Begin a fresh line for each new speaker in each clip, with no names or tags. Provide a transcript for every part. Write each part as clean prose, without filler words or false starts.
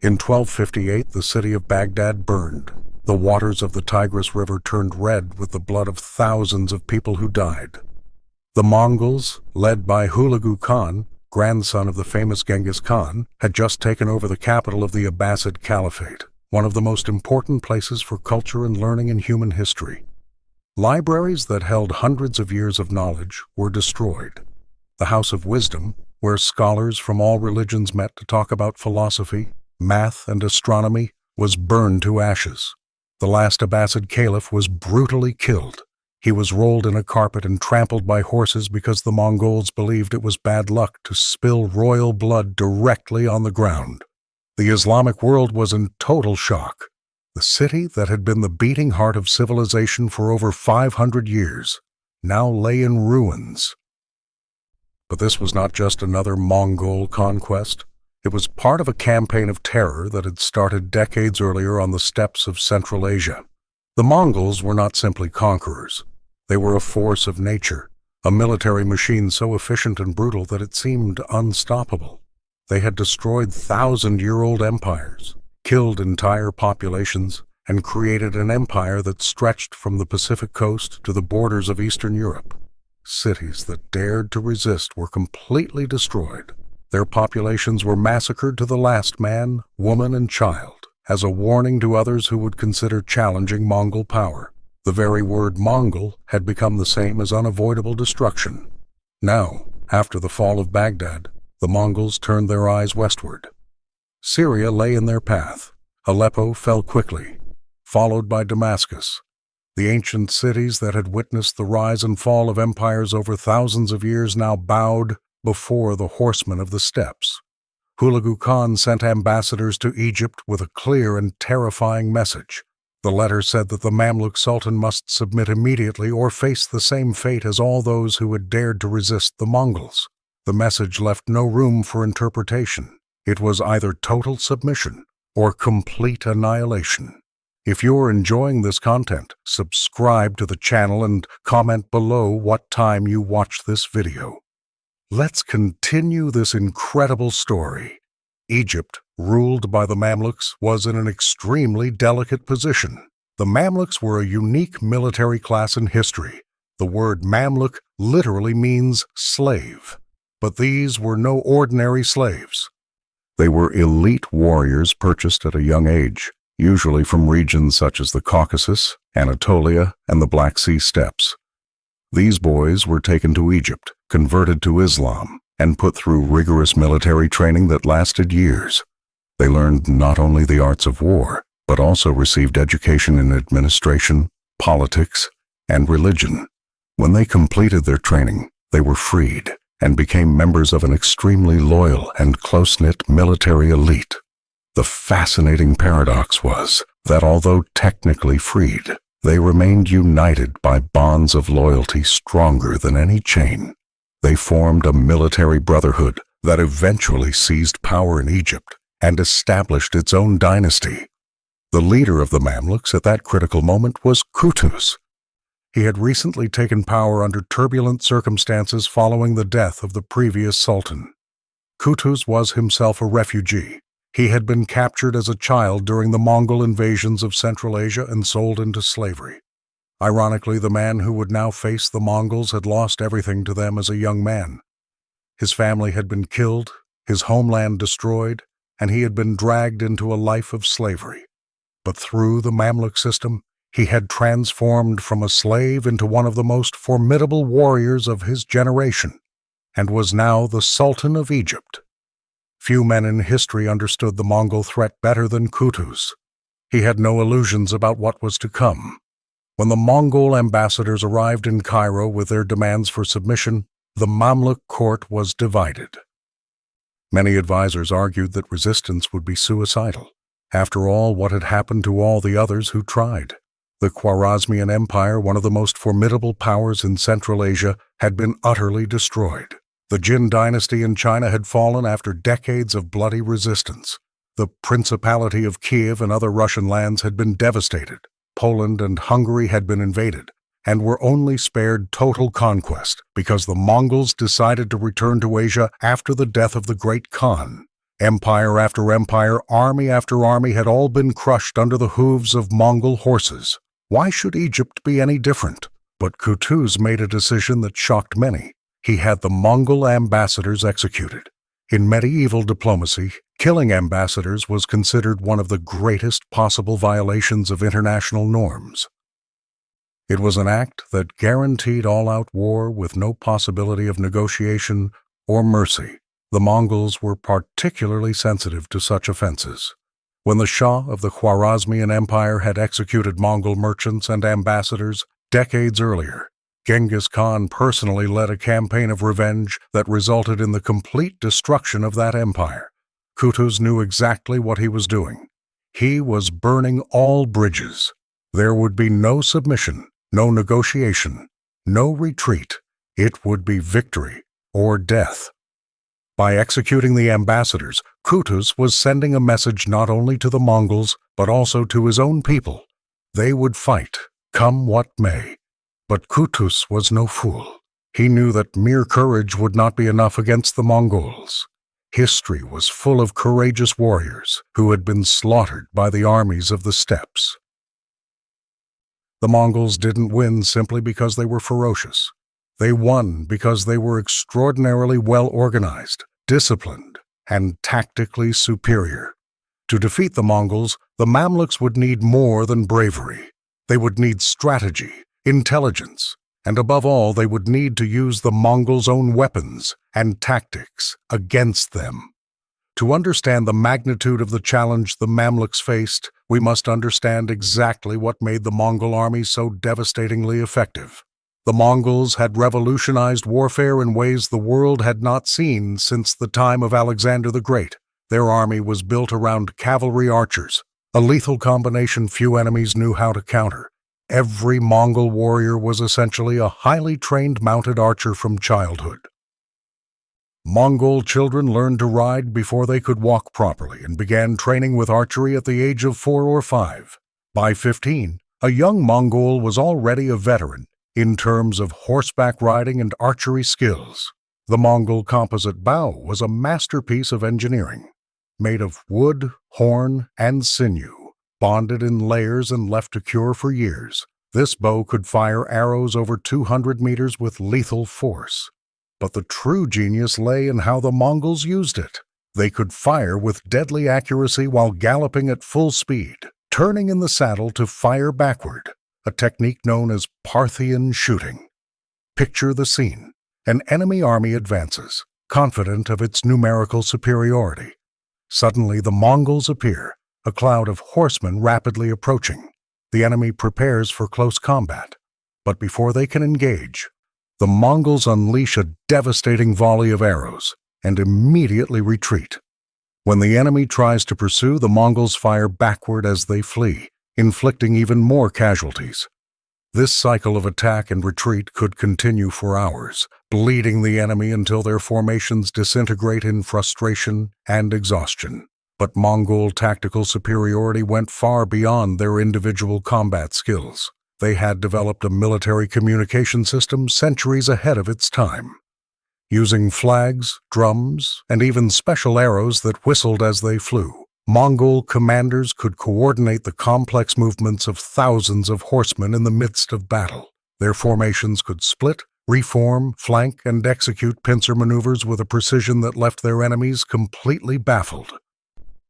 In 1258, the city of Baghdad burned. The waters of the Tigris River turned red with the blood of thousands of people who died. The Mongols, led by Hulagu Khan, grandson of the famous Genghis Khan, had just taken over the capital of the Abbasid Caliphate, one of the most important places for culture and learning in human history. Libraries that held hundreds of years of knowledge were destroyed. The House of Wisdom, where scholars from all religions met to talk about philosophy, math, and astronomy, was burned to ashes. The last Abbasid caliph was brutally killed. He was rolled in a carpet and trampled by horses because the Mongols believed it was bad luck to spill royal blood directly on the ground. The Islamic world was in total shock. The city that had been the beating heart of civilization for over 500 years now lay in ruins. But this was not just another Mongol conquest. It was part of a campaign of terror that had started decades earlier on the steppes of Central Asia. The Mongols were not simply conquerors. They were a force of nature, a military machine so efficient and brutal that it seemed unstoppable. They had destroyed thousand-year-old empires, killed entire populations, and created an empire that stretched from the Pacific coast to the borders of Eastern Europe. Cities that dared to resist were completely destroyed. Their populations were massacred to the last man, woman, and child, as a warning to others who would consider challenging Mongol power. The very word Mongol had become the same as unavoidable destruction. Now, after the fall of Baghdad, the Mongols turned their eyes westward. Syria lay in their path. Aleppo fell quickly, followed by Damascus. The ancient cities that had witnessed the rise and fall of empires over thousands of years now bowed before the horsemen of the steppes. Hulagu Khan sent ambassadors to Egypt with a clear and terrifying message. The letter said that the Mamluk Sultan must submit immediately or face the same fate as all those who had dared to resist the Mongols. The message left no room for interpretation. It was either total submission or complete annihilation. If you're enjoying this content, subscribe to the channel and comment below what time you watched this video. Let's continue this incredible story. Egypt, ruled by the Mamluks, was in an extremely delicate position. The Mamluks were a unique military class in history. The word Mamluk literally means slave. But these were no ordinary slaves. They were elite warriors purchased at a young age, usually from regions such as the Caucasus, Anatolia, and the Black Sea steppes. These boys were taken to Egypt, converted to Islam, and put through rigorous military training that lasted years. They learned not only the arts of war, but also received education in administration, politics, and religion. When they completed their training, they were freed and became members of an extremely loyal and close-knit military elite. The fascinating paradox was that although technically freed, they remained united by bonds of loyalty stronger than any chain. They formed a military brotherhood that eventually seized power in Egypt and established its own dynasty. The leader of the Mamluks at that critical moment was Qutuz. He had recently taken power under turbulent circumstances following the death of the previous sultan. Qutuz was himself a refugee. He had been captured as a child during the Mongol invasions of Central Asia and sold into slavery. Ironically, the man who would now face the Mongols had lost everything to them as a young man. His family had been killed, his homeland destroyed, and he had been dragged into a life of slavery. But through the Mamluk system, he had transformed from a slave into one of the most formidable warriors of his generation, and was now the Sultan of Egypt. Few men in history understood the Mongol threat better than Qutuz. He had no illusions about what was to come. When the Mongol ambassadors arrived in Cairo with their demands for submission, the Mamluk court was divided. Many advisors argued that resistance would be suicidal. After all, what had happened to all the others who tried? The Khwarezmian Empire, one of the most formidable powers in Central Asia, had been utterly destroyed. The Jin dynasty in China had fallen after decades of bloody resistance. The Principality of Kiev and other Russian lands had been devastated. Poland and Hungary had been invaded, and were only spared total conquest because the Mongols decided to return to Asia after the death of the Great Khan. Empire after empire, army after army had all been crushed under the hooves of Mongol horses. Why should Egypt be any different? But Qutuz made a decision that shocked many. He had the Mongol ambassadors executed. In medieval diplomacy, killing ambassadors was considered one of the greatest possible violations of international norms. It was an act that guaranteed all-out war with no possibility of negotiation or mercy. The Mongols were particularly sensitive to such offenses. When the Shah of the Khwarezmian Empire had executed Mongol merchants and ambassadors decades earlier, Genghis Khan personally led a campaign of revenge that resulted in the complete destruction of that empire. Qutuz knew exactly what he was doing. He was burning all bridges. There would be no submission, no negotiation, no retreat. It would be victory or death. By executing the ambassadors, Qutuz was sending a message not only to the Mongols, but also to his own people. They would fight, come what may. But Qutuz was no fool. He knew that mere courage would not be enough against the Mongols. History was full of courageous warriors who had been slaughtered by the armies of the steppes. The Mongols didn't win simply because they were ferocious. They won because they were extraordinarily well organized, disciplined, and tactically superior. To defeat the Mongols, the Mamluks would need more than bravery. They would need strategy, intelligence, and above all, they would need to use the Mongols' own weapons and tactics against them. To understand the magnitude of the challenge the Mamluks faced, we must understand exactly what made the Mongol army so devastatingly effective. The Mongols had revolutionized warfare in ways the world had not seen since the time of Alexander the Great. Their army was built around cavalry archers, a lethal combination few enemies knew how to counter. Every Mongol warrior was essentially a highly trained mounted archer from childhood. Mongol children learned to ride before they could walk properly and began training with archery at the age of 4 or 5. By 15, a young Mongol was already a veteran in terms of horseback riding and archery skills. The Mongol composite bow was a masterpiece of engineering, made of wood, horn, and sinew, bonded in layers and left to cure for years. This bow could fire arrows over 200 meters with lethal force. But the true genius lay in how the Mongols used it. They could fire with deadly accuracy while galloping at full speed, turning in the saddle to fire backward, a technique known as Parthian shooting. Picture the scene. An enemy army advances, confident of its numerical superiority. Suddenly the Mongols appear, a cloud of horsemen rapidly approaching. The enemy prepares for close combat. But before they can engage, the Mongols unleash a devastating volley of arrows and immediately retreat. When the enemy tries to pursue, the Mongols fire backward as they flee, inflicting even more casualties. This cycle of attack and retreat could continue for hours, bleeding the enemy until their formations disintegrate in frustration and exhaustion. But Mongol tactical superiority went far beyond their individual combat skills. They had developed a military communication system centuries ahead of its time. Using flags, drums, and even special arrows that whistled as they flew, Mongol commanders could coordinate the complex movements of thousands of horsemen in the midst of battle. Their formations could split, reform, flank, and execute pincer maneuvers with a precision that left their enemies completely baffled.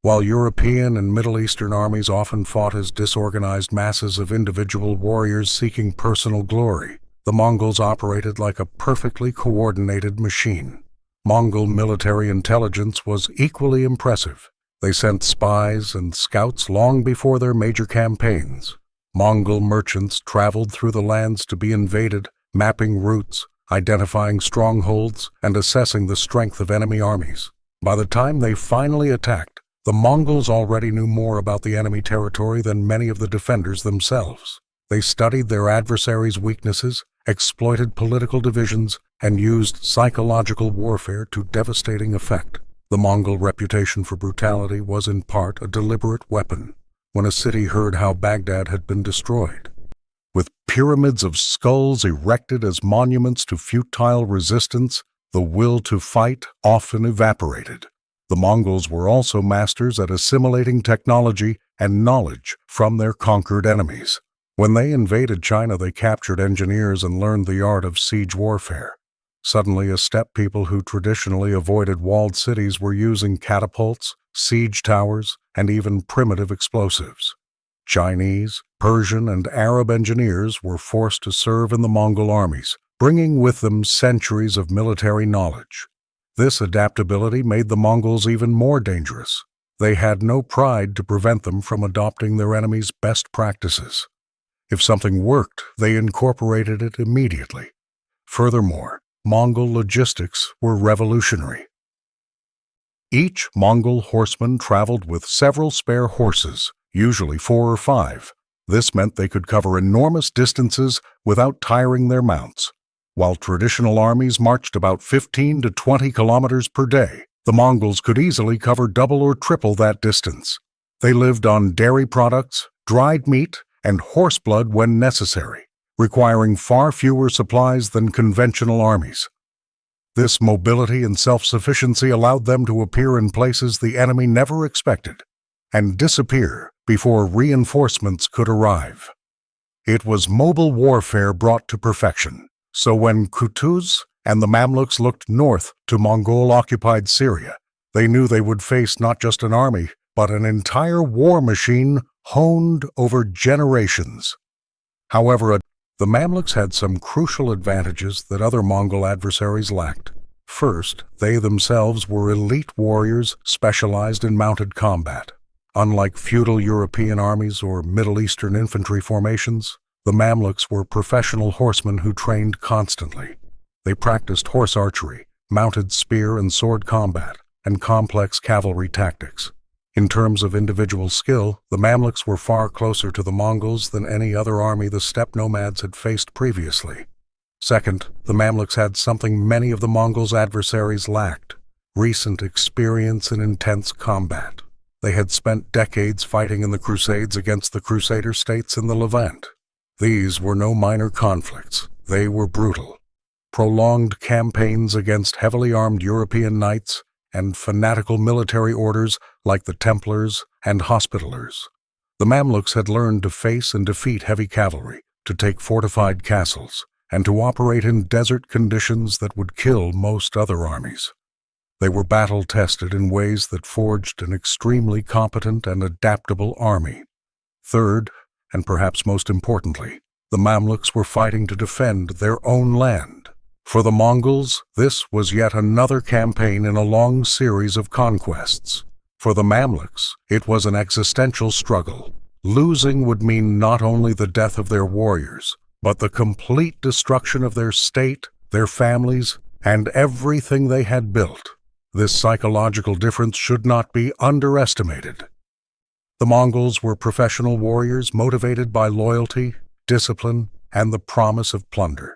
While European and Middle Eastern armies often fought as disorganized masses of individual warriors seeking personal glory, the Mongols operated like a perfectly coordinated machine. Mongol military intelligence was equally impressive. They sent spies and scouts long before their major campaigns. Mongol merchants traveled through the lands to be invaded, mapping routes, identifying strongholds, and assessing the strength of enemy armies. By the time they finally attacked, the Mongols already knew more about the enemy territory than many of the defenders themselves. They studied their adversaries' weaknesses, exploited political divisions, and used psychological warfare to devastating effect. The Mongol reputation for brutality was in part a deliberate weapon. When a city heard how Baghdad had been destroyed, with pyramids of skulls erected as monuments to futile resistance, the will to fight often evaporated. The Mongols were also masters at assimilating technology and knowledge from their conquered enemies. When they invaded China, they captured engineers and learned the art of siege warfare. Suddenly, a steppe people who traditionally avoided walled cities were using catapults, siege towers, and even primitive explosives. Chinese, Persian, and Arab engineers were forced to serve in the Mongol armies, bringing with them centuries of military knowledge. This adaptability made the Mongols even more dangerous. They had no pride to prevent them from adopting their enemy's best practices. If something worked, they incorporated it immediately. Furthermore, Mongol logistics were revolutionary. Each Mongol horseman traveled with several spare horses, usually 4 or 5. This meant they could cover enormous distances without tiring their mounts. While traditional armies marched about 15 to 20 kilometers per day, the Mongols could easily cover double or triple that distance. They lived on dairy products, dried meat, and horse blood when necessary, requiring far fewer supplies than conventional armies. This mobility and self-sufficiency allowed them to appear in places the enemy never expected and disappear before reinforcements could arrive. It was mobile warfare brought to perfection, so when Kutuz and the Mamluks looked north to Mongol-occupied Syria, they knew they would face not just an army, but an entire war machine honed over generations. However, the Mamluks had some crucial advantages that other Mongol adversaries lacked. First, they themselves were elite warriors specialized in mounted combat. Unlike feudal European armies or Middle Eastern infantry formations, the Mamluks were professional horsemen who trained constantly. They practiced horse archery, mounted spear and sword combat, and complex cavalry tactics. In terms of individual skill, the Mamluks were far closer to the Mongols than any other army the steppe nomads had faced previously. Second, the Mamluks had something many of the Mongols' adversaries lacked: recent experience in intense combat. They had spent decades fighting in the Crusades against the Crusader states in the Levant. These were no minor conflicts. They were brutal. Prolonged campaigns against heavily armed European knights and fanatical military orders like the Templars and Hospitallers. The Mamluks had learned to face and defeat heavy cavalry, to take fortified castles, and to operate in desert conditions that would kill most other armies. They were battle-tested in ways that forged an extremely competent and adaptable army. Third, and perhaps most importantly, the Mamluks were fighting to defend their own land. For the Mongols, this was yet another campaign in a long series of conquests. For the Mamluks, it was an existential struggle. Losing would mean not only the death of their warriors, but the complete destruction of their state, their families, and everything they had built. This psychological difference should not be underestimated. The Mongols were professional warriors motivated by loyalty, discipline, and the promise of plunder.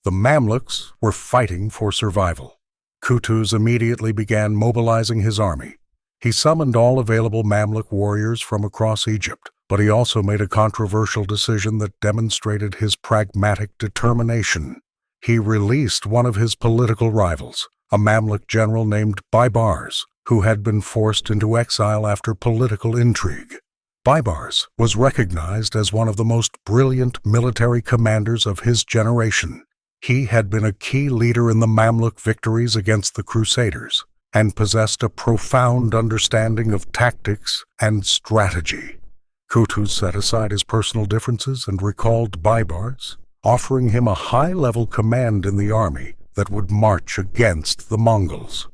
The Mamluks were fighting for survival. Kutuz immediately began mobilizing his army. He summoned all available Mamluk warriors from across Egypt, but he also made a controversial decision that demonstrated his pragmatic determination. He released one of his political rivals, a Mamluk general named Baibars, who had been forced into exile after political intrigue. Baibars was recognized as one of the most brilliant military commanders of his generation. He had been a key leader in the Mamluk victories against the Crusaders and possessed a profound understanding of tactics and strategy. Kutuz set aside his personal differences and recalled Baibars, offering him a high-level command in the army that would march against the Mongols.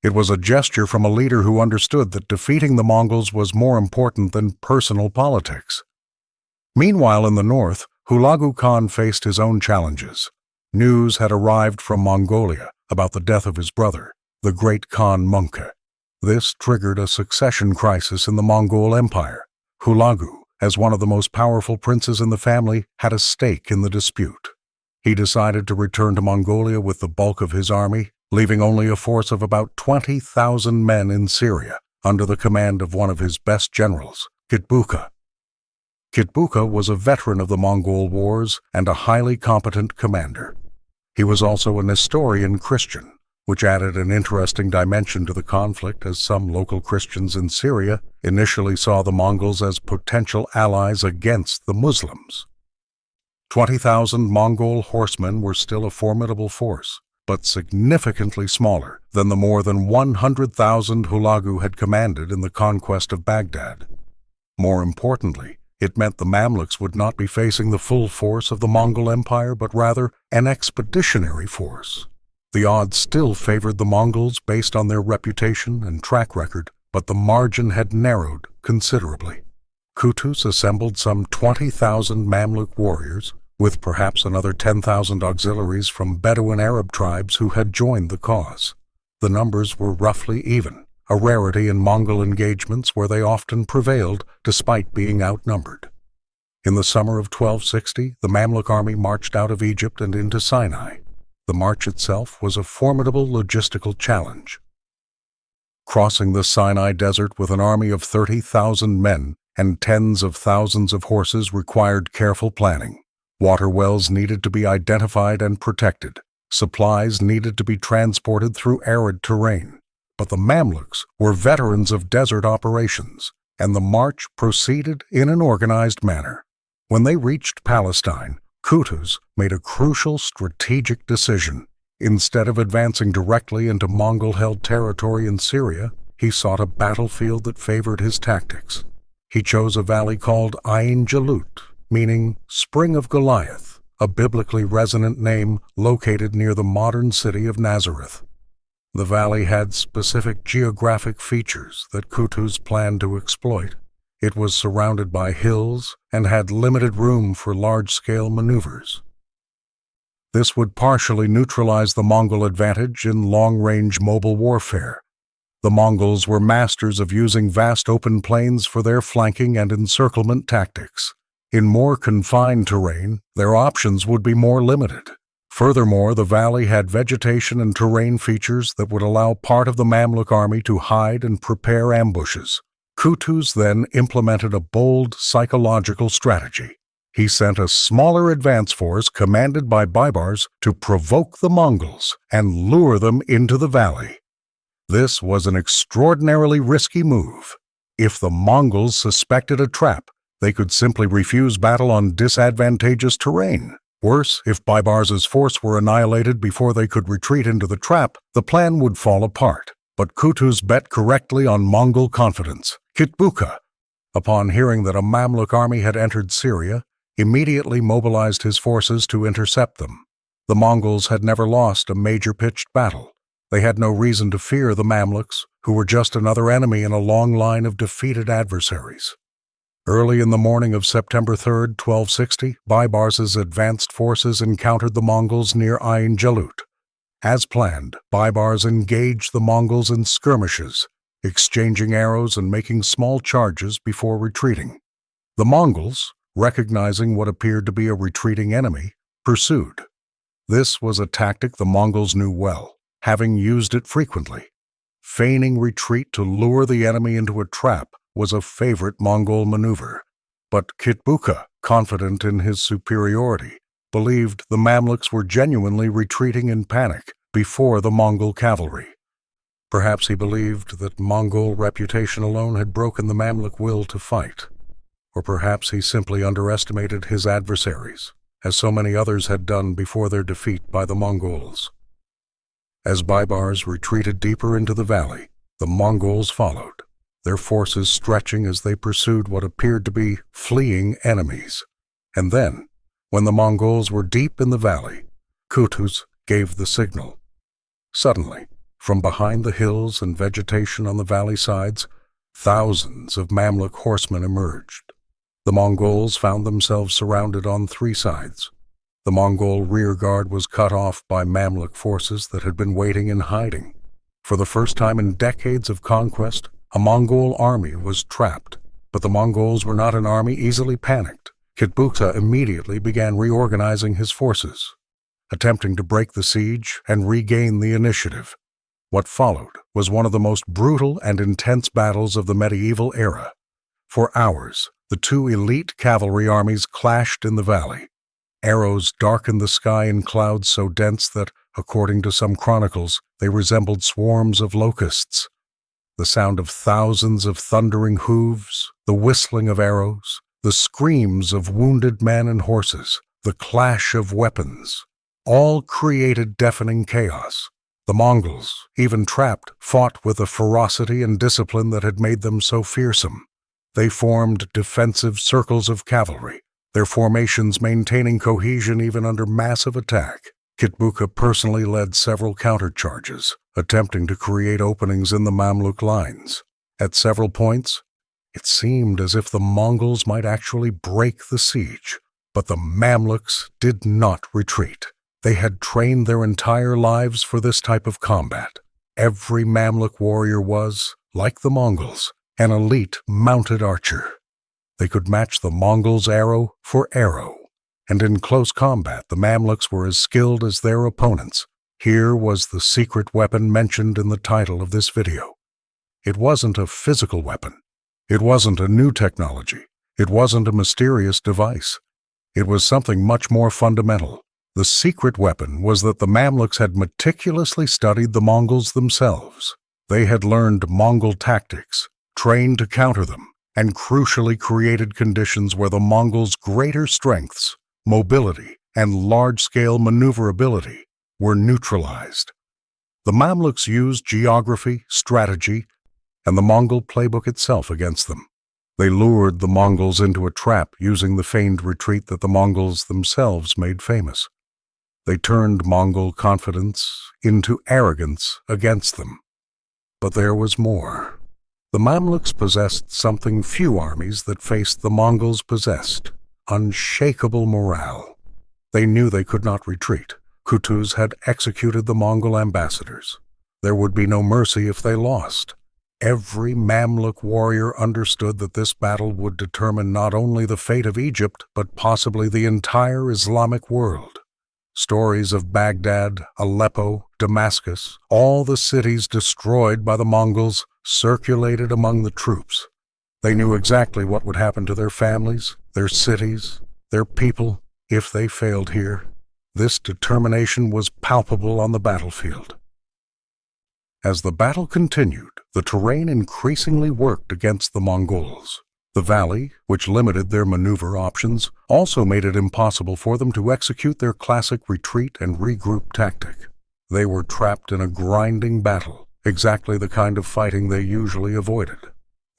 It was a gesture from a leader who understood that defeating the Mongols was more important than personal politics. Meanwhile, in the north, Hulagu Khan faced his own challenges. News had arrived from Mongolia about the death of his brother, the great Khan Munka. This triggered a succession crisis in the Mongol Empire. Hulagu, as one of the most powerful princes in the family, had a stake in the dispute. He decided to return to Mongolia with the bulk of his army, leaving only a force of about 20,000 men in Syria, under the command of one of his best generals, Kitbuka. Kitbuka was a veteran of the Mongol Wars and a highly competent commander. He was also a Nestorian Christian, which added an interesting dimension to the conflict, as some local Christians in Syria initially saw the Mongols as potential allies against the Muslims. 20,000 Mongol horsemen were still a formidable force, but significantly smaller than the more than 100,000 Hulagu had commanded in the conquest of Baghdad. More importantly, it meant the Mamluks would not be facing the full force of the Mongol Empire, but rather an expeditionary force. The odds still favored the Mongols based on their reputation and track record, but the margin had narrowed considerably. Qutuz assembled some 20,000 Mamluk warriors, with perhaps another 10,000 auxiliaries from Bedouin Arab tribes who had joined the cause. The numbers were roughly even, a rarity in Mongol engagements where they often prevailed despite being outnumbered. In the summer of 1260, the Mamluk army marched out of Egypt and into Sinai. The march itself was a formidable logistical challenge. Crossing the Sinai Desert with an army of 30,000 men and tens of thousands of horses required careful planning. Water wells needed to be identified and protected. Supplies needed to be transported through arid terrain. But the Mamluks were veterans of desert operations, and the march proceeded in an organized manner. When they reached Palestine, Qutuz made a crucial strategic decision. Instead of advancing directly into Mongol-held territory in Syria, he sought a battlefield that favored his tactics. He chose a valley called ʿAin Jalut, meaning Spring of Goliath, a biblically resonant name located near the modern city of Nazareth. The valley had specific geographic features that Qutuz planned to exploit. It was surrounded by hills and had limited room for large-scale maneuvers. This would partially neutralize the Mongol advantage in long-range mobile warfare. The Mongols were masters of using vast open plains for their flanking and encirclement tactics. In more confined terrain, their options would be more limited. Furthermore, the valley had vegetation and terrain features that would allow part of the Mamluk army to hide and prepare ambushes. Qutuz then implemented a bold psychological strategy. He sent a smaller advance force commanded by Baibars to provoke the Mongols and lure them into the valley. This was an extraordinarily risky move. If the Mongols suspected a trap, they could simply refuse battle on disadvantageous terrain. Worse, if Baibars' force were annihilated before they could retreat into the trap, the plan would fall apart. But Qutuz bet correctly on Mongol confidence. Kitbuka, upon hearing that a Mamluk army had entered Syria, immediately mobilized his forces to intercept them. The Mongols had never lost a major pitched battle. They had no reason to fear the Mamluks, who were just another enemy in a long line of defeated adversaries. Early in the morning of September 3, 1260, Baibars' advanced forces encountered the Mongols near ʿAin Jalut. As planned, Baibars engaged the Mongols in skirmishes, exchanging arrows and making small charges before retreating. The Mongols, recognizing what appeared to be a retreating enemy, pursued. This was a tactic the Mongols knew well, having used it frequently. Feigning retreat to lure the enemy into a trap was a favorite Mongol maneuver. But Kitbuka, confident in his superiority, believed the Mamluks were genuinely retreating in panic before the Mongol cavalry. Perhaps he believed that Mongol reputation alone had broken the Mamluk will to fight. Or perhaps he simply underestimated his adversaries, as so many others had done before their defeat by the Mongols. As Baibars retreated deeper into the valley, the Mongols followed, their forces stretching as they pursued what appeared to be fleeing enemies. And then, when the Mongols were deep in the valley, Qutuz gave the signal. Suddenly, from behind the hills and vegetation on the valley sides, thousands of Mamluk horsemen emerged. The Mongols found themselves surrounded on three sides. The Mongol rearguard was cut off by Mamluk forces that had been waiting in hiding. For the first time in decades of conquest, a Mongol army was trapped. But the Mongols were not an army easily panicked. Kitbuka immediately began reorganizing his forces, attempting to break the siege and regain the initiative. What followed was one of the most brutal and intense battles of the medieval era. For hours, the two elite cavalry armies clashed in the valley. Arrows darkened the sky in clouds so dense that, according to some chronicles, they resembled swarms of locusts. The sound of thousands of thundering hooves, the whistling of arrows, the screams of wounded men and horses, the clash of weapons, all created deafening chaos. The Mongols, even trapped, fought with a ferocity and discipline that had made them so fearsome. They formed defensive circles of cavalry, their formations maintaining cohesion even under massive attack. Kitbuka personally led several countercharges, attempting to create openings in the Mamluk lines. At several points, it seemed as if the Mongols might actually break the siege, but the Mamluks did not retreat. They had trained their entire lives for this type of combat. Every Mamluk warrior was, like the Mongols, an elite mounted archer. They could match the Mongols' arrow for arrow, and in close combat the Mamluks were as skilled as their opponents. Here was the secret weapon mentioned in the title of this video. It wasn't a physical weapon. It wasn't a new technology. It wasn't a mysterious device. It was something much more fundamental. The secret weapon was that the Mamluks had meticulously studied the Mongols themselves. They had learned Mongol tactics, trained to counter them, and crucially created conditions where the Mongols' greater strengths, mobility, and large-scale maneuverability were neutralized. The Mamluks used geography, strategy, and the Mongol playbook itself against them. They lured the Mongols into a trap using the feigned retreat that the Mongols themselves made famous. They turned Mongol confidence into arrogance against them. But there was more. The Mamluks possessed something few armies that faced the Mongols possessed: unshakable morale. They knew they could not retreat. Kutuz had executed the Mongol ambassadors. There would be no mercy if they lost. Every Mamluk warrior understood that this battle would determine not only the fate of Egypt, but possibly the entire Islamic world. Stories of Baghdad, Aleppo, Damascus, all the cities destroyed by the Mongols, circulated among the troops. They knew exactly what would happen to their families, their cities, their people, if they failed here. This determination was palpable on the battlefield. As the battle continued, the terrain increasingly worked against the Mongols. The valley, which limited their maneuver options, also made it impossible for them to execute their classic retreat and regroup tactic. They were trapped in a grinding battle, exactly the kind of fighting they usually avoided.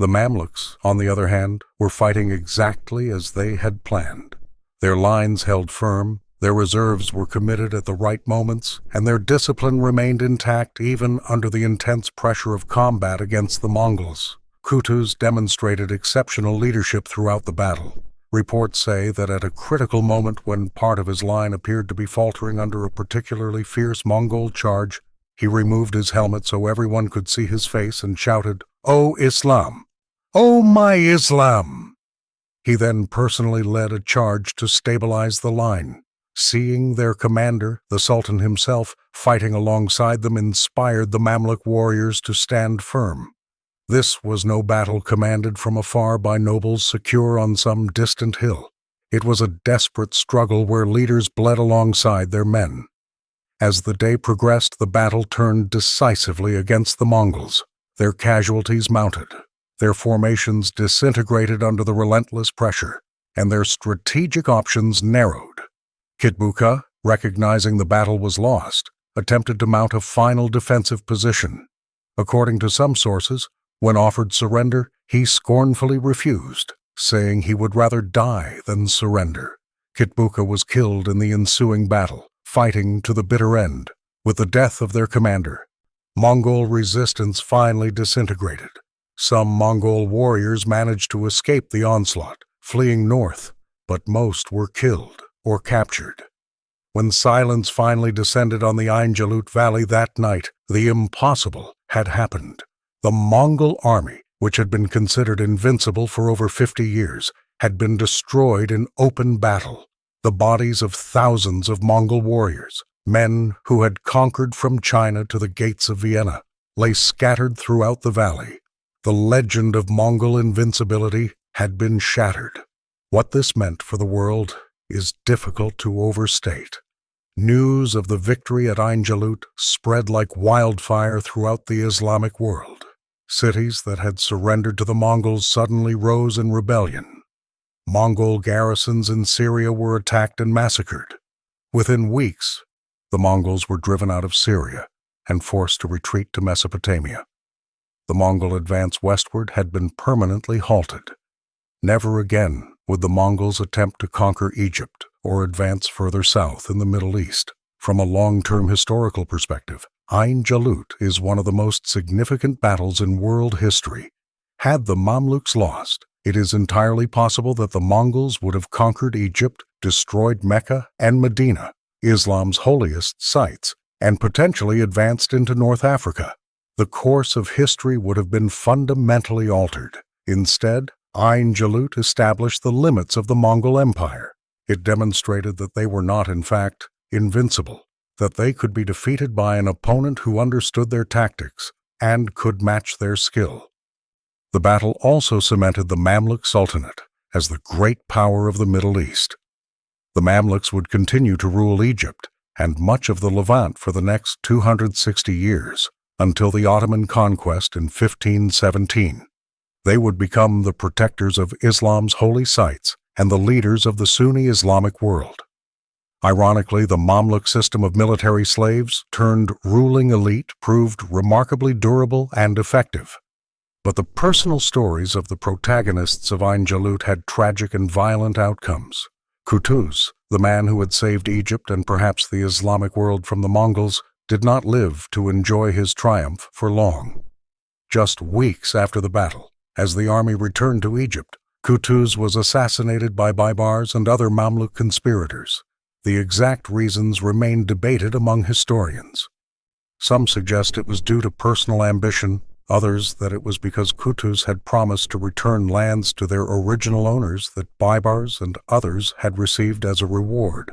The Mamluks, on the other hand, were fighting exactly as they had planned. Their lines held firm, their reserves were committed at the right moments, and their discipline remained intact even under the intense pressure of combat against the Mongols. Kutuz demonstrated exceptional leadership throughout the battle. Reports say that at a critical moment when part of his line appeared to be faltering under a particularly fierce Mongol charge, he removed his helmet so everyone could see his face and shouted, "O Islam! O my Islam!" He then personally led a charge to stabilize the line. Seeing their commander, the Sultan himself, fighting alongside them inspired the Mamluk warriors to stand firm. This was no battle commanded from afar by nobles secure on some distant hill. It was a desperate struggle where leaders bled alongside their men. As the day progressed, the battle turned decisively against the Mongols. Their casualties mounted, their formations disintegrated under the relentless pressure, and their strategic options narrowed. Kitbuka, recognizing the battle was lost, attempted to mount a final defensive position. According to some sources, when offered surrender, he scornfully refused, saying he would rather die than surrender. Kitbuka was killed in the ensuing battle, fighting to the bitter end. With the death of their commander, Mongol resistance finally disintegrated. Some Mongol warriors managed to escape the onslaught, fleeing north, but most were killed or captured. When silence finally descended on the Ḥain Jalut valley that night, the impossible had happened. The Mongol army, which had been considered invincible for over 50 years, had been destroyed in open battle. The bodies of thousands of Mongol warriors, men who had conquered from China to the gates of Vienna, lay scattered throughout the valley. The legend of Mongol invincibility had been shattered. What this meant for the world is difficult to overstate. News of the victory at Ain Jalut spread like wildfire throughout the Islamic world. Cities that had surrendered to the Mongols suddenly rose in rebellion. Mongol garrisons in Syria were attacked and massacred. Within weeks, the Mongols were driven out of Syria and forced to retreat to Mesopotamia. The Mongol advance westward had been permanently halted. Never again would the Mongols attempt to conquer Egypt or advance further south in the Middle East. From a long-term historical perspective, Ain Jalut is one of the most significant battles in world history. Had the Mamluks lost, it is entirely possible that the Mongols would have conquered Egypt, destroyed Mecca and Medina, Islam's holiest sites, and potentially advanced into North Africa. The course of history would have been fundamentally altered. Instead, Ain Jalut established the limits of the Mongol Empire. It demonstrated that they were not, in fact, invincible, that they could be defeated by an opponent who understood their tactics and could match their skill. The battle also cemented the Mamluk sultanate as the great power of the Middle East. The Mamluks would continue to rule Egypt and much of the Levant for the next 260 years, until the Ottoman conquest in 1517. They would become the protectors of Islam's holy sites and the leaders of the Sunni Islamic world. Ironically, the Mamluk system of military slaves turned ruling elite proved remarkably durable and effective. But the personal stories of the protagonists of Ain Jalut had tragic and violent outcomes. Qutuz, the man who had saved Egypt and perhaps the Islamic world from the Mongols, did not live to enjoy his triumph for long. Just weeks after the battle, as the army returned to Egypt, Qutuz was assassinated by Baibars and other Mamluk conspirators. The exact reasons remain debated among historians. Some suggest it was due to personal ambition, others that it was because Qutuz had promised to return lands to their original owners that Baibars and others had received as a reward.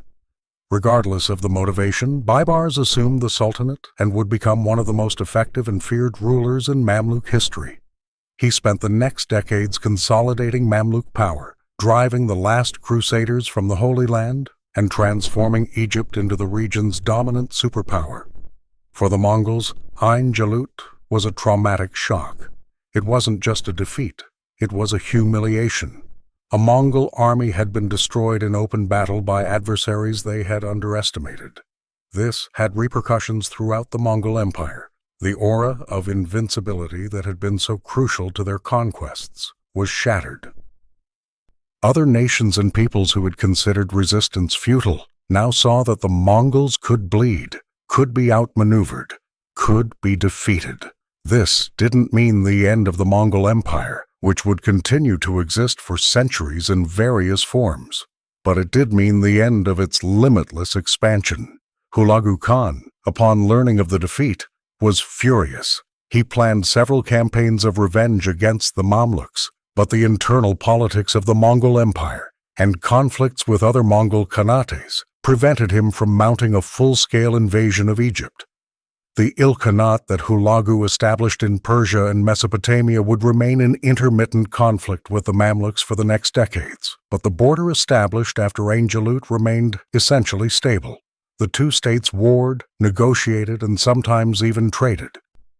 Regardless of the motivation, Baibars assumed the sultanate and would become one of the most effective and feared rulers in Mamluk history. He spent the next decades consolidating Mamluk power, driving the last crusaders from the Holy Land, and transforming Egypt into the region's dominant superpower. For the Mongols, Ain Jalut was a traumatic shock. It wasn't just a defeat, it was a humiliation. A Mongol army had been destroyed in open battle by adversaries they had underestimated. This had repercussions throughout the Mongol Empire. The aura of invincibility that had been so crucial to their conquests was shattered. Other nations and peoples who had considered resistance futile now saw that the Mongols could bleed, could be outmaneuvered, could be defeated. This didn't mean the end of the Mongol Empire, which would continue to exist for centuries in various forms. But it did mean the end of its limitless expansion. Hulagu Khan, upon learning of the defeat, was furious. He planned several campaigns of revenge against the Mamluks, but the internal politics of the Mongol Empire and conflicts with other Mongol khanates prevented him from mounting a full-scale invasion of Egypt. The Ilkhanate that Hulagu established in Persia and Mesopotamia would remain in intermittent conflict with the Mamluks for the next decades, but the border established after Ain Jalut remained essentially stable. The two states warred, negotiated, and sometimes even traded.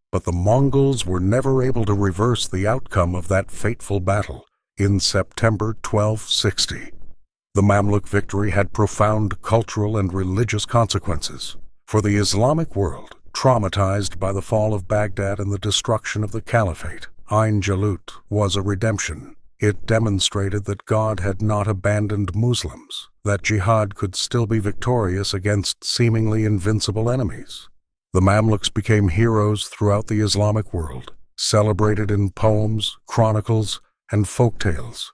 But the Mongols were never able to reverse the outcome of that fateful battle in September 1260. The Mamluk victory had profound cultural and religious consequences. For the Islamic world, traumatized by the fall of Baghdad and the destruction of the Caliphate, Ain Jalut was a redemption. It demonstrated that God had not abandoned Muslims, that jihad could still be victorious against seemingly invincible enemies. The Mamluks became heroes throughout the Islamic world, celebrated in poems, chronicles, and folk tales.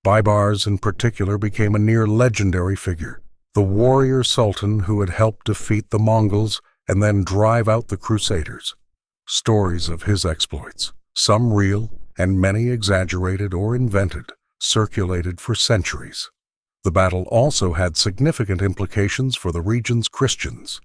Baibars in particular became a near legendary figure, the warrior sultan who had helped defeat the Mongols and then drive out the Crusaders. Stories of his exploits, some real and many exaggerated or invented, circulated for centuries. The battle also had significant implications for the region's Christians.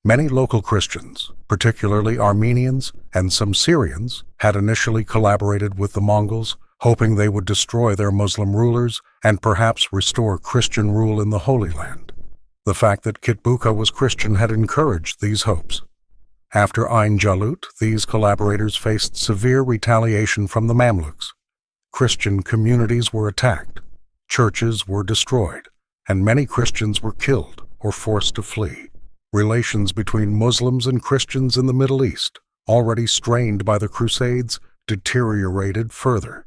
Many local Christians, particularly Armenians and some Syrians, had initially collaborated with the Mongols, hoping they would destroy their Muslim rulers and perhaps restore Christian rule in the Holy Land. The fact that Kitbuka was Christian had encouraged these hopes. After Ḥain Jalut, these collaborators faced severe retaliation from the Mamluks. Christian communities were attacked, churches were destroyed, and many Christians were killed or forced to flee. Relations between Muslims and Christians in the Middle East, already strained by the Crusades, deteriorated further.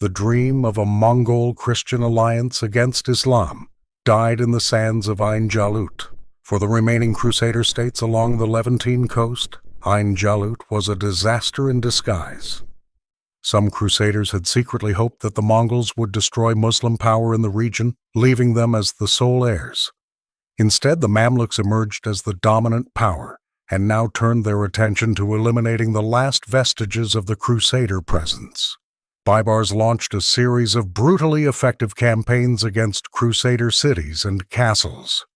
The dream of a Mongol-Christian alliance against Islam died in the sands of Ḥain Jalut. For the remaining Crusader states along the Levantine coast, Ḥain Jalut was a disaster in disguise. Some Crusaders had secretly hoped that the Mongols would destroy Muslim power in the region, leaving them as the sole heirs. Instead, the Mamluks emerged as the dominant power, and now turned their attention to eliminating the last vestiges of the Crusader presence. Baibars launched a series of brutally effective campaigns against Crusader cities and castles.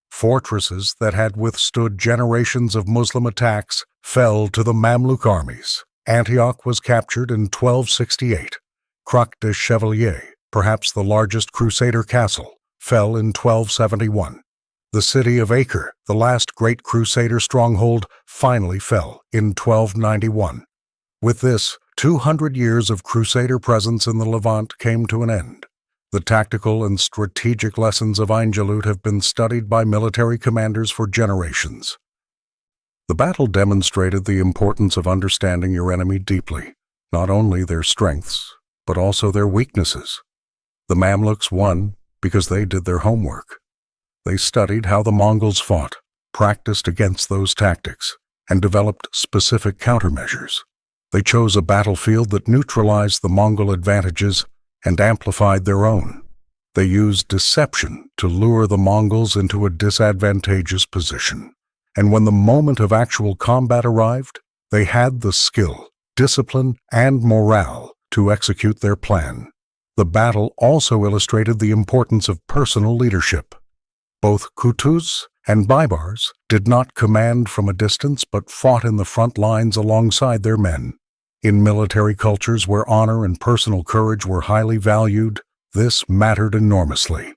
Fortresses that had withstood generations of Muslim attacks fell to the Mamluk armies. Antioch was captured in 1268. Croc de Chevalier, perhaps the largest Crusader castle, fell in 1271. The city of Acre, the last great Crusader stronghold, finally fell in 1291. With this, 200 years of Crusader presence in the Levant came to an end. The tactical and strategic lessons of Ḥain Jalut have been studied by military commanders for generations. The battle demonstrated the importance of understanding your enemy deeply, not only their strengths, but also their weaknesses. The Mamluks won because they did their homework. They studied how the Mongols fought, practiced against those tactics, and developed specific countermeasures. They chose a battlefield that neutralized the Mongol advantages and amplified their own. They used deception to lure the Mongols into a disadvantageous position. And when the moment of actual combat arrived, they had the skill, discipline, and morale to execute their plan. The battle also illustrated the importance of personal leadership. Both Kutuz and Baibars did not command from a distance but fought in the front lines alongside their men. In military cultures where honor and personal courage were highly valued, this mattered enormously.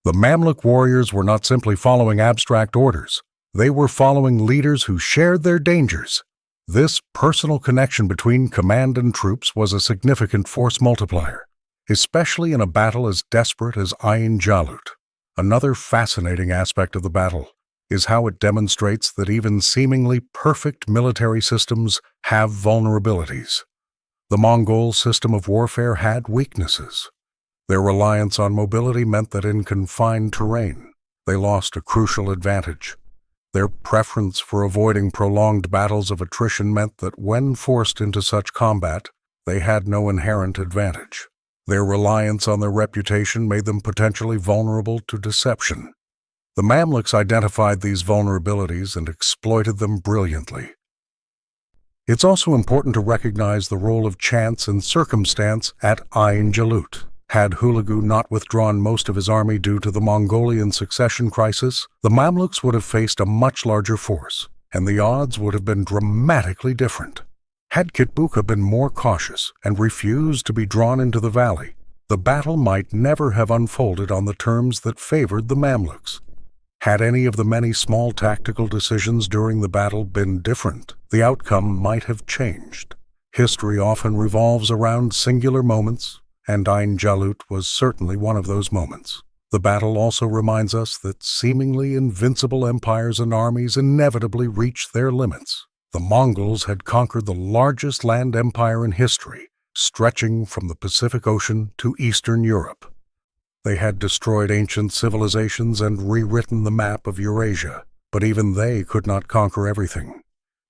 The Mamluk warriors were not simply following abstract orders. They were following leaders who shared their dangers. This personal connection between command and troops was a significant force multiplier, especially in a battle as desperate as Ḥain Jalut. Another fascinating aspect of the battle is how it demonstrates that even seemingly perfect military systems have vulnerabilities. The Mongol system of warfare had weaknesses. Their reliance on mobility meant that in confined terrain, they lost a crucial advantage. Their preference for avoiding prolonged battles of attrition meant that when forced into such combat, they had no inherent advantage. Their reliance on their reputation made them potentially vulnerable to deception. The Mamluks identified these vulnerabilities and exploited them brilliantly. It's also important to recognize the role of chance and circumstance at Ḥain Jalut. Had Hulagu not withdrawn most of his army due to the Mongolian succession crisis, the Mamluks would have faced a much larger force, and the odds would have been dramatically different. Had Kitbuka been more cautious and refused to be drawn into the valley, the battle might never have unfolded on the terms that favored the Mamluks. Had any of the many small tactical decisions during the battle been different, the outcome might have changed. History often revolves around singular moments, and Ḥain Jalut was certainly one of those moments. The battle also reminds us that seemingly invincible empires and armies inevitably reach their limits. The Mongols had conquered the largest land empire in history, stretching from the Pacific Ocean to Eastern Europe. They had destroyed ancient civilizations and rewritten the map of Eurasia, but even they could not conquer everything.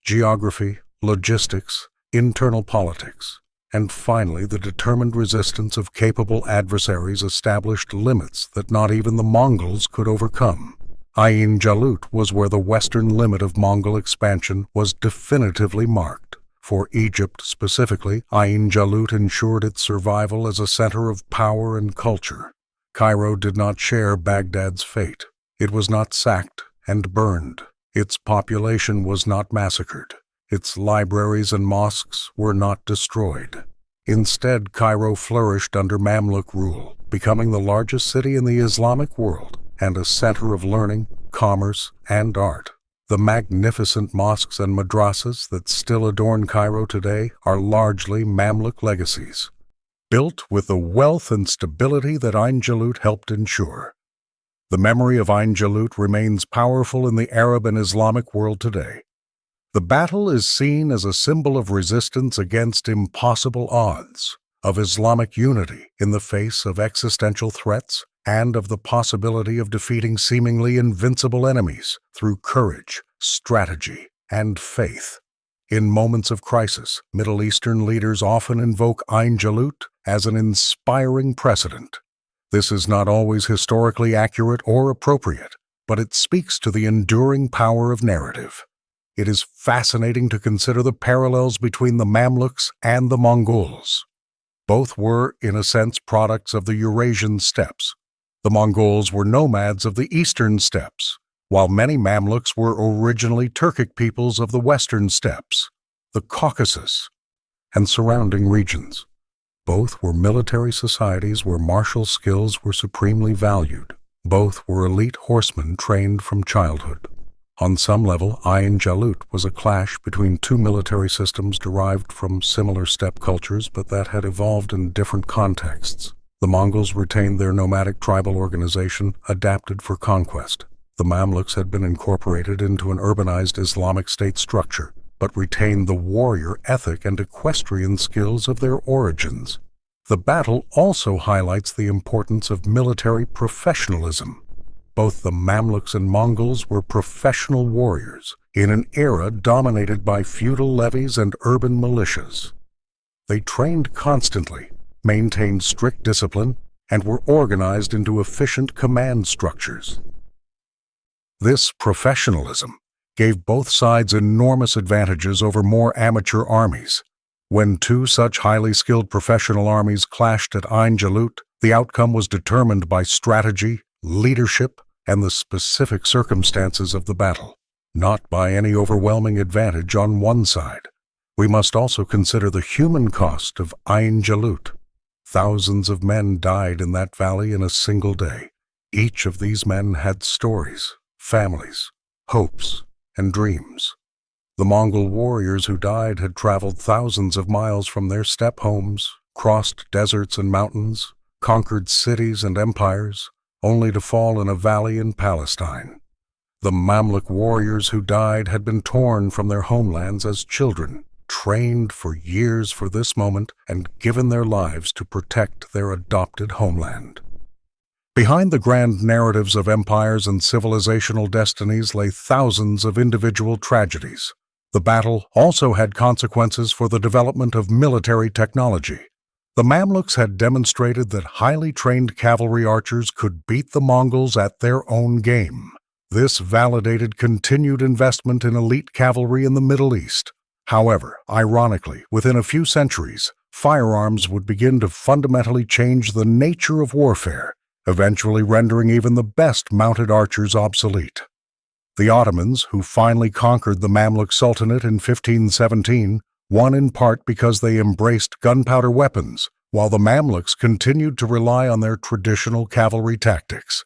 Geography, logistics, internal politics, and finally the determined resistance of capable adversaries established limits that not even the Mongols could overcome. Ḥain Jalut was where the western limit of Mongol expansion was definitively marked. For Egypt specifically, Ḥain Jalut ensured its survival as a center of power and culture. Cairo did not share Baghdad's fate. It was not sacked and burned. Its population was not massacred. Its libraries and mosques were not destroyed. Instead, Cairo flourished under Mamluk rule, becoming the largest city in the Islamic world and a center of learning, commerce, and art. The magnificent mosques and madrasas that still adorn Cairo today are largely Mamluk legacies, built with the wealth and stability that Ain Jalut helped ensure. The memory of Ain Jalut remains powerful in the Arab and Islamic world today. The battle is seen as a symbol of resistance against impossible odds, of Islamic unity in the face of existential threats, and of the possibility of defeating seemingly invincible enemies through courage, strategy, and faith. In moments of crisis, Middle Eastern leaders often invoke Ain Jalut as an inspiring precedent. This is not always historically accurate or appropriate, but it speaks to the enduring power of narrative. It is fascinating to consider the parallels between the Mamluks and the Mongols. Both were, in a sense, products of the Eurasian steppes. The Mongols were nomads of the eastern steppes, while many Mamluks were originally Turkic peoples of the western steppes, the Caucasus, and surrounding regions. Both were military societies where martial skills were supremely valued. Both were elite horsemen trained from childhood. On some level, Ain Jalut was a clash between two military systems derived from similar steppe cultures but that had evolved in different contexts. The Mongols retained their nomadic tribal organization, adapted for conquest. The Mamluks had been incorporated into an urbanized Islamic state structure, but retained the warrior ethic and equestrian skills of their origins. The battle also highlights the importance of military professionalism. Both the Mamluks and Mongols were professional warriors in an era dominated by feudal levies and urban militias. They trained constantly, maintained strict discipline, and were organized into efficient command structures. This professionalism gave both sides enormous advantages over more amateur armies. When two such highly skilled professional armies clashed at Ain Jalut, the outcome was determined by strategy, leadership, and the specific circumstances of the battle, not by any overwhelming advantage on one side. We must also consider the human cost of Ain Jalut. Thousands of men died in that valley in a single day. Each of these men had stories, families, hopes, and dreams. The Mongol warriors who died had traveled thousands of miles from their steppe homes, crossed deserts and mountains, conquered cities and empires, only to fall in a valley in Palestine. The Mamluk warriors who died had been torn from their homelands as children, trained for years for this moment, and given their lives to protect their adopted homeland. Behind the grand narratives of empires and civilizational destinies lay thousands of individual tragedies. The battle also had consequences for the development of military technology. The Mamluks had demonstrated that highly trained cavalry archers could beat the Mongols at their own game. This validated continued investment in elite cavalry in the Middle East. However, ironically, within a few centuries, firearms would begin to fundamentally change the nature of warfare, eventually rendering even the best mounted archers obsolete. The Ottomans, who finally conquered the Mamluk Sultanate in 1517, won in part because they embraced gunpowder weapons, while the Mamluks continued to rely on their traditional cavalry tactics.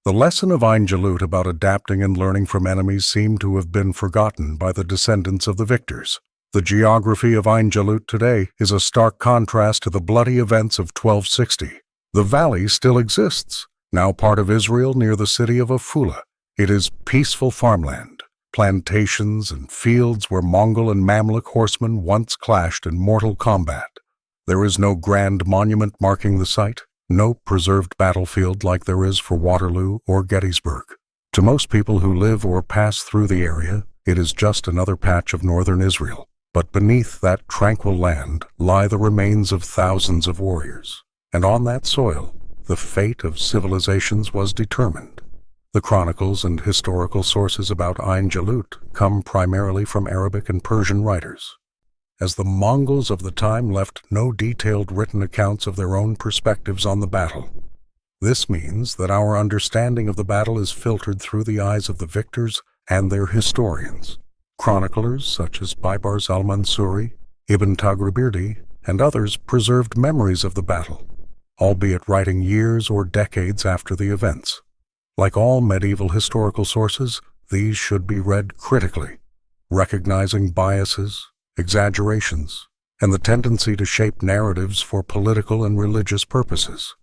The lesson of Ain Jalut about adapting and learning from enemies seemed to have been forgotten by the descendants of the victors. The geography of Ain Jalut today is a stark contrast to the bloody events of 1260. The valley still exists, now part of Israel near the city of Afula. It is peaceful farmland, plantations and fields where Mongol and Mamluk horsemen once clashed in mortal combat. There is no grand monument marking the site, no preserved battlefield like there is for Waterloo or Gettysburg. To most people who live or pass through the area, it is just another patch of northern Israel. But beneath that tranquil land lie the remains of thousands of warriors. And on that soil, the fate of civilizations was determined. The chronicles and historical sources about Ain Jalut come primarily from Arabic and Persian writers, as the Mongols of the time left no detailed written accounts of their own perspectives on the battle. This means that our understanding of the battle is filtered through the eyes of the victors and their historians. Chroniclers such as Baibars al-Mansuri, Ibn Taghribirdi, and others preserved memories of the battle, albeit writing years or decades after the events. Like all medieval historical sources, these should be read critically, recognizing biases, exaggerations, and the tendency to shape narratives for political and religious purposes.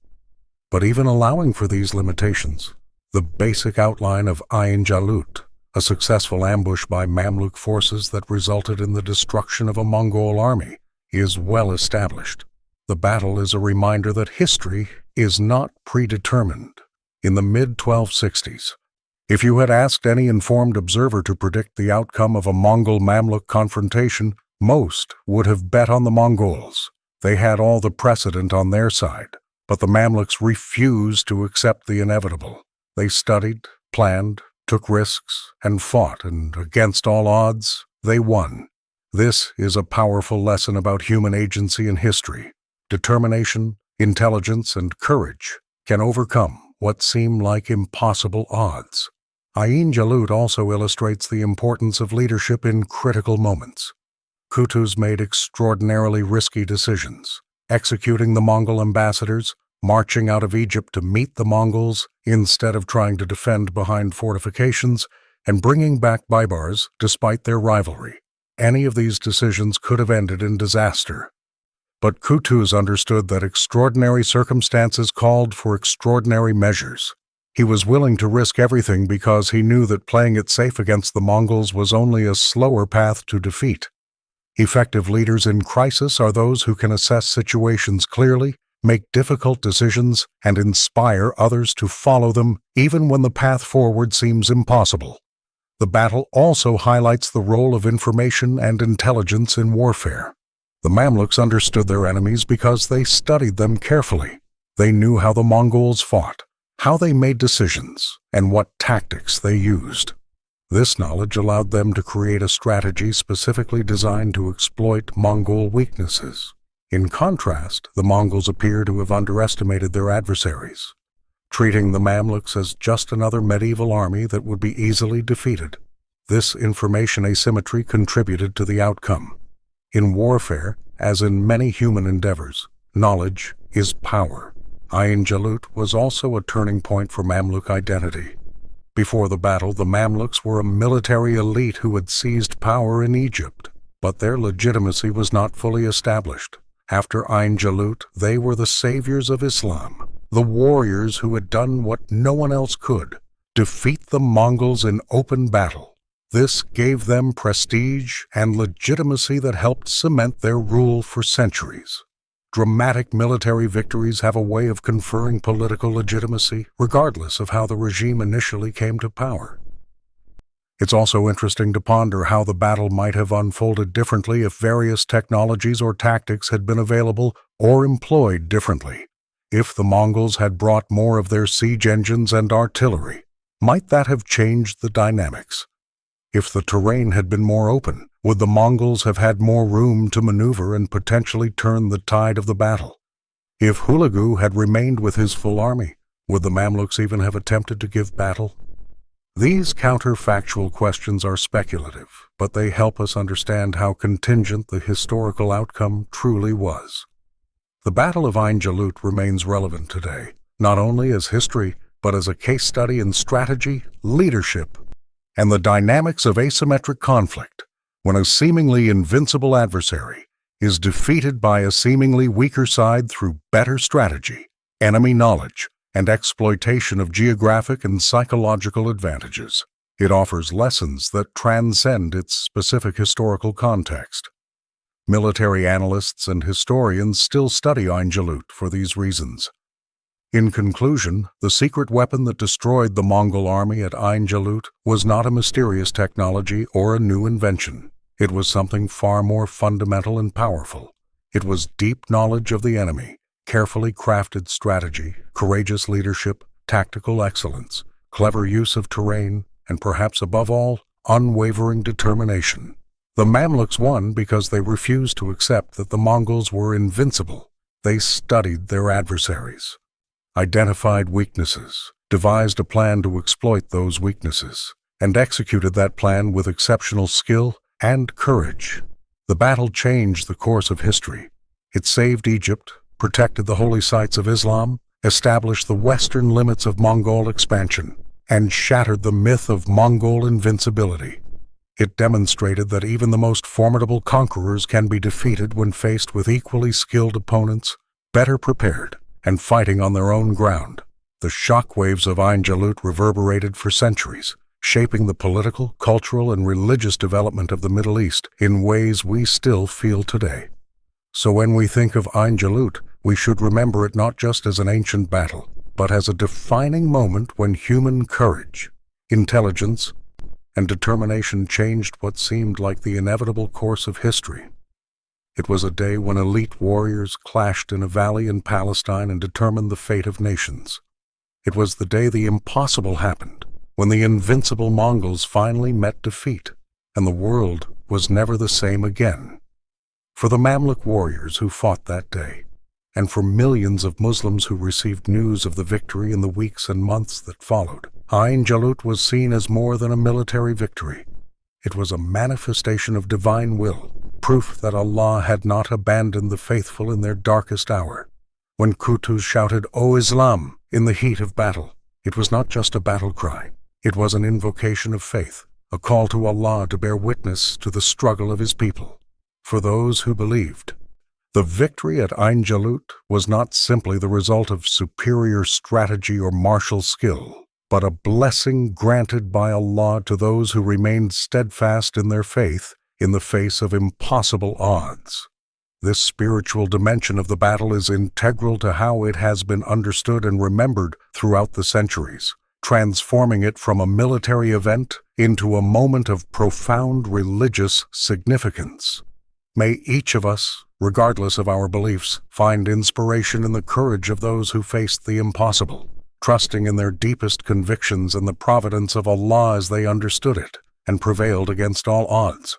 But even allowing for these limitations, the basic outline of Āin Jalut, a successful ambush by Mamluk forces that resulted in the destruction of a Mongol army, is well established. The battle is a reminder that history is not predetermined. In the mid-1260s, if you had asked any informed observer to predict the outcome of a Mongol-Mamluk confrontation, most would have bet on the Mongols. They had all the precedent on their side, but the Mamluks refused to accept the inevitable. They studied, planned, took risks, and fought, and against all odds, they won. This is a powerful lesson about human agency in history. Determination, intelligence, and courage can overcome what seem like impossible odds. Āin Jalut also illustrates the importance of leadership in critical moments. Qutuz made extraordinarily risky decisions, executing the Mongol ambassadors, marching out of Egypt to meet the Mongols instead of trying to defend behind fortifications, and bringing back Baibars despite their rivalry. Any of these decisions could have ended in disaster. But Qutuz understood that extraordinary circumstances called for extraordinary measures. He was willing to risk everything because he knew that playing it safe against the Mongols was only a slower path to defeat. Effective leaders in crisis are those who can assess situations clearly, make difficult decisions, and inspire others to follow them even when the path forward seems impossible. The battle also highlights the role of information and intelligence in warfare. The Mamluks understood their enemies because they studied them carefully. They knew how the Mongols fought, how they made decisions, and what tactics they used. This knowledge allowed them to create a strategy specifically designed to exploit Mongol weaknesses. In contrast, the Mongols appear to have underestimated their adversaries, treating the Mamluks as just another medieval army that would be easily defeated. This information asymmetry contributed to the outcome. In warfare, as in many human endeavors, knowledge is power. Āin Jalut was also a turning point for Mamluk identity. Before the battle, the Mamluks were a military elite who had seized power in Egypt, but their legitimacy was not fully established. After Āin Jalut, they were the saviors of Islam, the warriors who had done what no one else could, defeat the Mongols in open battle. This gave them prestige and legitimacy that helped cement their rule for centuries. Dramatic military victories have a way of conferring political legitimacy, regardless of how the regime initially came to power. It's also interesting to ponder how the battle might have unfolded differently if various technologies or tactics had been available or employed differently. If the Mongols had brought more of their siege engines and artillery, might that have changed the dynamics? If the terrain had been more open, would the Mongols have had more room to maneuver and potentially turn the tide of the battle? If Hulagu had remained with his full army, would the Mamluks even have attempted to give battle? These counterfactual questions are speculative, but they help us understand how contingent the historical outcome truly was. The Battle of Ain Jalut remains relevant today, not only as history, but as a case study in strategy, leadership, and the dynamics of asymmetric conflict, when a seemingly invincible adversary is defeated by a seemingly weaker side through better strategy, enemy knowledge, and exploitation of geographic and psychological advantages. It offers lessons that transcend its specific historical context. Military analysts and historians still study Ain Jalut for these reasons. In conclusion, the secret weapon that destroyed the Mongol army at Ain Jalut was not a mysterious technology or a new invention. It was something far more fundamental and powerful. It was deep knowledge of the enemy, carefully crafted strategy, courageous leadership, tactical excellence, clever use of terrain, and perhaps above all, unwavering determination. The Mamluks won because they refused to accept that the Mongols were invincible. They studied their adversaries, identified weaknesses, devised a plan to exploit those weaknesses, and executed that plan with exceptional skill and courage. The battle changed the course of history. It saved Egypt, protected the holy sites of Islam, established the western limits of Mongol expansion, and shattered the myth of Mongol invincibility. It demonstrated that even the most formidable conquerors can be defeated when faced with equally skilled opponents, better prepared, and fighting on their own ground. The shockwaves of Ain Jalut reverberated for centuries, shaping the political, cultural, and religious development of the Middle East in ways we still feel today. So when we think of Ain Jalut, we should remember it not just as an ancient battle, but as a defining moment when human courage, intelligence, and determination changed what seemed like the inevitable course of history. It was a day when elite warriors clashed in a valley in Palestine and determined the fate of nations. It was the day the impossible happened, when the invincible Mongols finally met defeat, and the world was never the same again. For the Mamluk warriors who fought that day, and for millions of Muslims who received news of the victory in the weeks and months that followed, Ain Jalut was seen as more than a military victory. It was a manifestation of divine will, proof that Allah had not abandoned the faithful in their darkest hour. When Qutuz shouted, "O Islam!" in the heat of battle, it was not just a battle cry. It was an invocation of faith, a call to Allah to bear witness to the struggle of His people. For those who believed, the victory at Ain Jalut was not simply the result of superior strategy or martial skill, but a blessing granted by Allah to those who remained steadfast in their faith in the face of impossible odds. This spiritual dimension of the battle is integral to how it has been understood and remembered throughout the centuries, transforming it from a military event into a moment of profound religious significance. May each of us, regardless of our beliefs, find inspiration in the courage of those who faced the impossible, trusting in their deepest convictions and the providence of Allah as they understood it, and prevailed against all odds.